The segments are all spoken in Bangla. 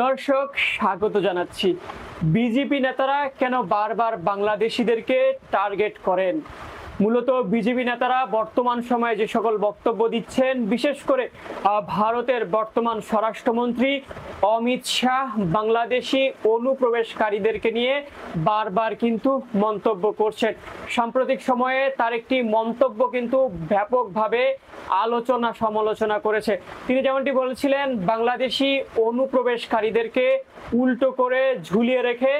দর্শক স্বাগত জানাচ্ছি। বিজেপি নেতারা কেন বারবার বাংলাদেশিদেরকে টার্গেট করেন? মূলত বিজেপি নেতারা বর্তমান সময়ে যে সকল বক্তব্য দিচ্ছেন, বিশেষ করে ভারতের বর্তমান স্বরাষ্ট্রমন্ত্রী অমিত শাহ বাংলাদেশি অনুপ্রবেশকারীদেরকে নিয়ে বারবার কিন্তু মন্তব্য করছেন। সাম্প্রতিক সময়ে তার একটি মন্তব্য কিন্তু ব্যাপকভাবে আলোচনা সমালোচনা করেছে। তিনি যেমনটি বলেছিলেন, বাংলাদেশি অনুপ্রবেশকারীদেরকে উল্টো করে ঝুলিয়ে রেখে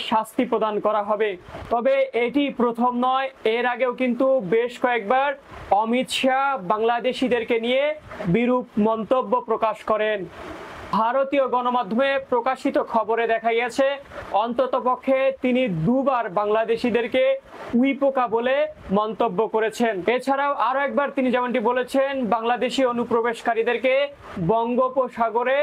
শাস্তি প্রদান করা হবে। তবে এটি প্রথম নয়, এর আগেও কিন্তু বেশ কয়েকবার অমিত শাহ বাংলাদেশিদেরকে নিয়ে বিরূপ মন্তব্য প্রকাশ করেন। ভারতীয় গণমাধ্যমে প্রকাশিত খবরে দেখা গেছে অন্ততপক্ষে তিনি দুবার বাংলাদেশিদেরকে উইপোকা বলে মন্তব্য করেছেন। এছাড়াও আরো একবার তিনি যেমনটি বলেছেন, বাংলাদেশি অনুপ্রবেশকারীদেরকে বঙ্গোপসাগরে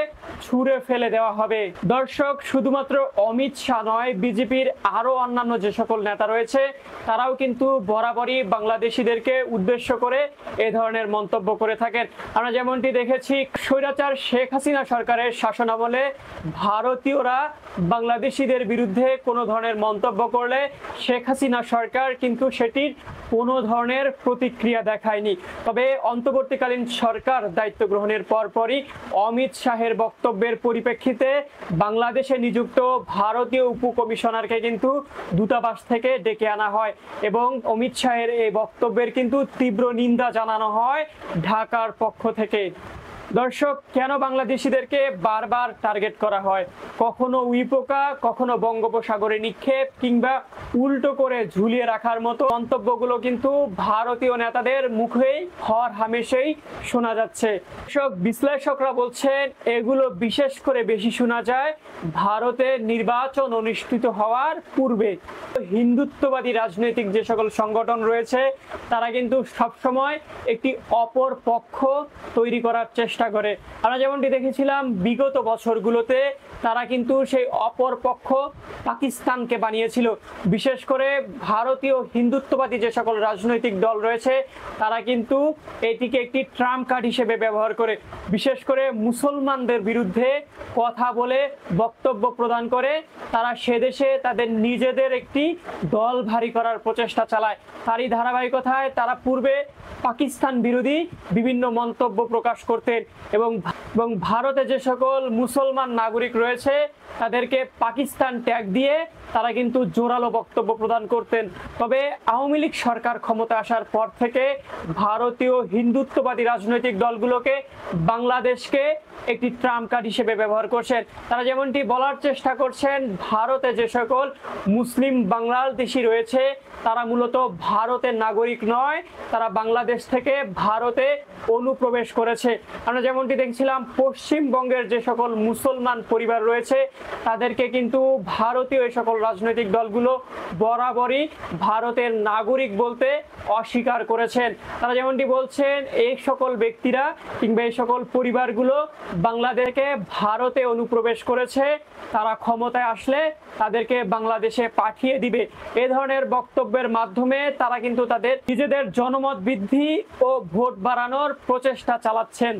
ছুঁড়ে ফেলে দেওয়া হবে। দর্শক, শুধুমাত্র অমিত শাহ নয়, বিজেপির আরো অন্যান্য যে সকল নেতা রয়েছে তারাও কিন্তু বরাবরই বাংলাদেশিদেরকে উদ্দেশ্য করে এ ধরনের মন্তব্য করে থাকেন। আমরা যেমনটি দেখেছি, স্বৈরাচার শেখ হাসিনা সরকারের শাসনামলে ভারতীয়রা বাংলাদেশিদের বিরুদ্ধে কোনো ধরনের মন্তব্য করলে শেখ হাসিনা সরকার কিন্তু সেটির কোনো ধরনের প্রতিক্রিয়া দেখায়নি। তবে অন্তর্বর্তীকালীন সরকার দায়িত্ব গ্রহণের পরপরই অমিত শাহের বক্তব্যের পরিপ্রেক্ষিতে বাংলাদেশে নিযুক্ত ভারতীয় উপকমিশনারকে কিন্তু দূতাবাস থেকে ডেকে আনা হয় এবং অমিত শাহের এই বক্তব্যের কিন্তু তীব্র নিন্দা জানানো হয় ঢাকার পক্ষ থেকে। দর্শক, কেন বাংলাদেশিদেরকে বারবার টার্গেট করা হয়? কখনো উইপোকা, কখনো বঙ্গোপসাগরে নিক্ষেপ কিংবা উল্টো করে ঝুলিয়ে রাখার মতো মন্তব্যগুলো কিন্তু ভারতীয় নেতাদের মুখেই হর হামেশাই শোনা যাচ্ছে। দর্শক, বিশ্লেষকরা বলছেন এগুলো বিশেষ করে বেশি শোনা যায় ভারতের নির্বাচন অনুষ্ঠিত হওয়ার পূর্বে। হিন্দুত্ববাদী রাজনৈতিক যে সকল সংগঠন রয়েছে তারা কিন্তু সবসময় একটি অপর পক্ষ তৈরি করার চেষ্টা করে। আমরা যেমনটি দেখেছিলাম বিগত বছরগুলোতে তারা কিন্তু সেই অপর পক্ষ পাকিস্তানকে বানিয়েছিল। বিশেষ করে ভারতীয় হিন্দুত্ববাদী যে সকল রাজনৈতিক দল রয়েছে তারা কিন্তু এটিকে একটি ট্রাম্প কার্ড হিসেবে ব্যবহার করে, বিশেষ করে মুসলমানদের বিরুদ্ধে কথা বলে বক্তব্য প্রদান করে তারা সে দেশে তাদের নিজেদের একটি দল ভারী করার প্রচেষ্টা চালায়। তারই ধারাবাহিকতায় তারা পূর্বে পাকিস্তান বিরোধী বিভিন্ন মন্তব্য প্রকাশ করতেন এবং ভারতে যে সকল মুসলমান নাগরিক রয়েছে তাদেরকে পাকিস্তান ট্যাগ দিয়ে তারা কিন্তু জোরালো বক্তব্য প্রদান করতেন। তবে আওয়ামী লীগ সরকার ক্ষমতা আসার পর থেকে ভারতীয় হিন্দুত্ববাদী রাজনৈতিক দলগুলোকে বাংলাদেশকে একটি ট্রাম্প কার্ড হিসেবে ব্যবহার করছেন। তারা যেমনটি বলার চেষ্টা করছেন, ভারতে যে সকল মুসলিম বাংলাদেশি রয়েছে তারা মূলত ভারতের নাগরিক নয়, তারা বাংলাদেশ থেকে ভারতে অনুপ্রবেশ করেছে। আমরা যেমনটি দেখছিলাম পশ্চিমবঙ্গের যে সকল মুসলমান পরিবার রয়েছে তাদেরকে কিন্তু ভারতীয় এই সকল রাজনৈতিক দলগুলো বরাবরই ভারতের নাগরিক বলতে অস্বীকার করেছেন। তারা যেমনটি বলছেন, এই সকল ব্যক্তিরা কিংবা এই সকল পরিবারগুলো বাংলাদেশকে ভারতে অনুপ্রবেশ করেছে, তারা ক্ষমতায় আসলে তাদেরকে বাংলাদেশে পাঠিয়ে দিবে। এ ধরনের বক্তব্যের মাধ্যমে তারা কিন্তু তাদের নিজেদের জনমত বৃদ্ধি ও ভোট বাড়ানোর প্রচেষ্টা চালাচ্ছেন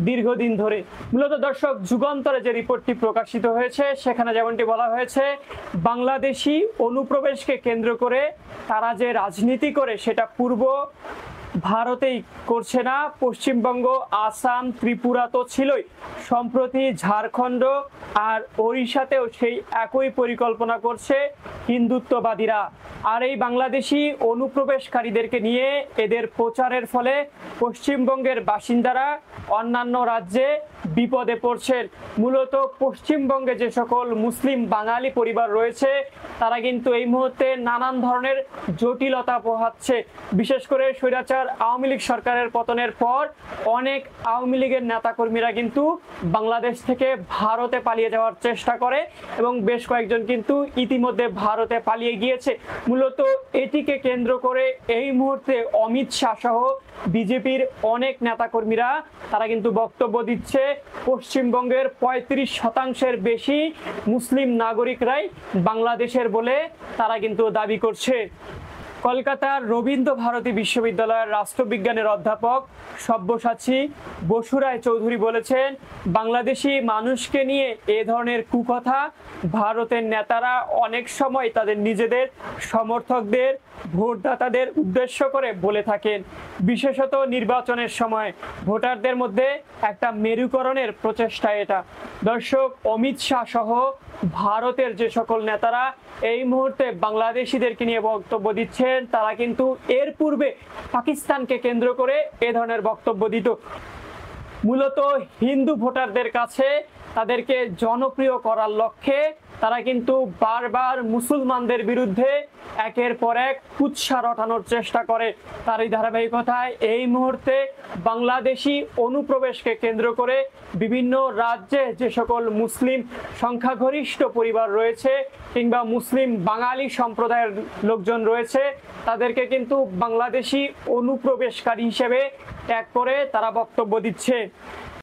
দীর্ঘদিন ধরে। মূলত দর্শক, যুগান্তরে যে রিপোর্টটি প্রকাশিত হয়েছে সেখানে যেমনটি বলা হয়েছে, বাংলাদেশি অনুপ্রবেশকে কেন্দ্র করে তারা যে রাজনীতি করে সেটা পূর্ব ভারতেই করছে না, পশ্চিমবঙ্গ, আসাম, ত্রিপুরা তো ছিলই, সম্প্রতি ঝাড়খণ্ড আর ওড়িশাতেও সেই একই পরিকল্পনা করছে হিন্দুত্ববাদীরা। আর এই বাংলাদেশি অনুপ্রবেশকারীদেরকে নিয়ে এদের প্রচারের ফলে পশ্চিমবঙ্গের বাসিন্দারা অন্যান্য রাজ্যে বিপদে পড়ছেন। মূলত পশ্চিমবঙ্গে যে সকল মুসলিম বাঙালি পরিবার রয়েছে তারা কিন্তু এই মুহূর্তে নানান ধরনের জটিলতা পোহাচ্ছে। বিশেষ করে স্বৈরাচার আওয়ামী লীগ সরকারের পতনের পর অনেক আওয়ামী লীগের নেতাকর্মীরা কিন্তু বাংলাদেশ থেকে ভারতে পালিয়ে যাওয়ার চেষ্টা করে এবং বেশ কয়েকজন কিন্তু ইতিমধ্যে ভারতে পালিয়ে গিয়েছে। মূলত এটিকে কেন্দ্র করে এই মুহূর্তে অমিত শাহ সহ বিজেপির অনেক নেতাকর্মীরা তারা কিন্তু বক্তব্য দিচ্ছে পশ্চিমবঙ্গের 35% বেশি মুসলিম নাগরিকরাই বাংলাদেশের বলে তারা কিন্তু দাবি করছে। কলকাতার রবীন্দ্র ভারতী বিশ্ববিদ্যালয়ের রাষ্ট্রবিজ্ঞানের অধ্যাপক সব্যসাচী বসুরায় চৌধুরী বলেছেন, বাংলাদেশি মানুষকে নিয়ে এ ধরনের কুকথা ভারতের নেতারা অনেক সময় তাদের নিজেদের সমর্থকদের, ভোটদাতাদের উদ্দেশ্য করে বলে থাকেন, বিশেষত নির্বাচনের সময় ভোটারদের মধ্যে একটা মেরুকরণের প্রচেষ্টা এটা। দর্শক, অমিত শাহ সহ ভারতের যে সকল নেতারা এই মুহূর্তে বাংলাদেশিদেরকে নিয়ে বক্তব্য দিচ্ছেন, তারা কিন্তু এর পূর্বে পাকিস্তানকে কেন্দ্র করে এ ধরনের বক্তব্য দিত। মূলত হিন্দু ভোটারদের কাছে তাদেরকে জনপ্রিয় করার লক্ষ্যে তারা কিন্তু বারবার মুসলমানদের বিরুদ্ধে একের পর এক কুৎসা রটানোর চেষ্টা করে। তারই ধারাবাহিকতায় এই মুহূর্তে বাংলাদেশি অনুপ্রবেশকে কেন্দ্র করে বিভিন্ন রাজ্যে যে সকল মুসলিম সংখ্যাগরিষ্ঠ পরিবার রয়েছে কিংবা মুসলিম বাঙালি সম্প্রদায়ের লোকজন রয়েছে, তাদেরকে কিন্তু বাংলাদেশি অনুপ্রবেশকারী হিসেবে ট্যাগ করে তারা বক্তব্য দিচ্ছে।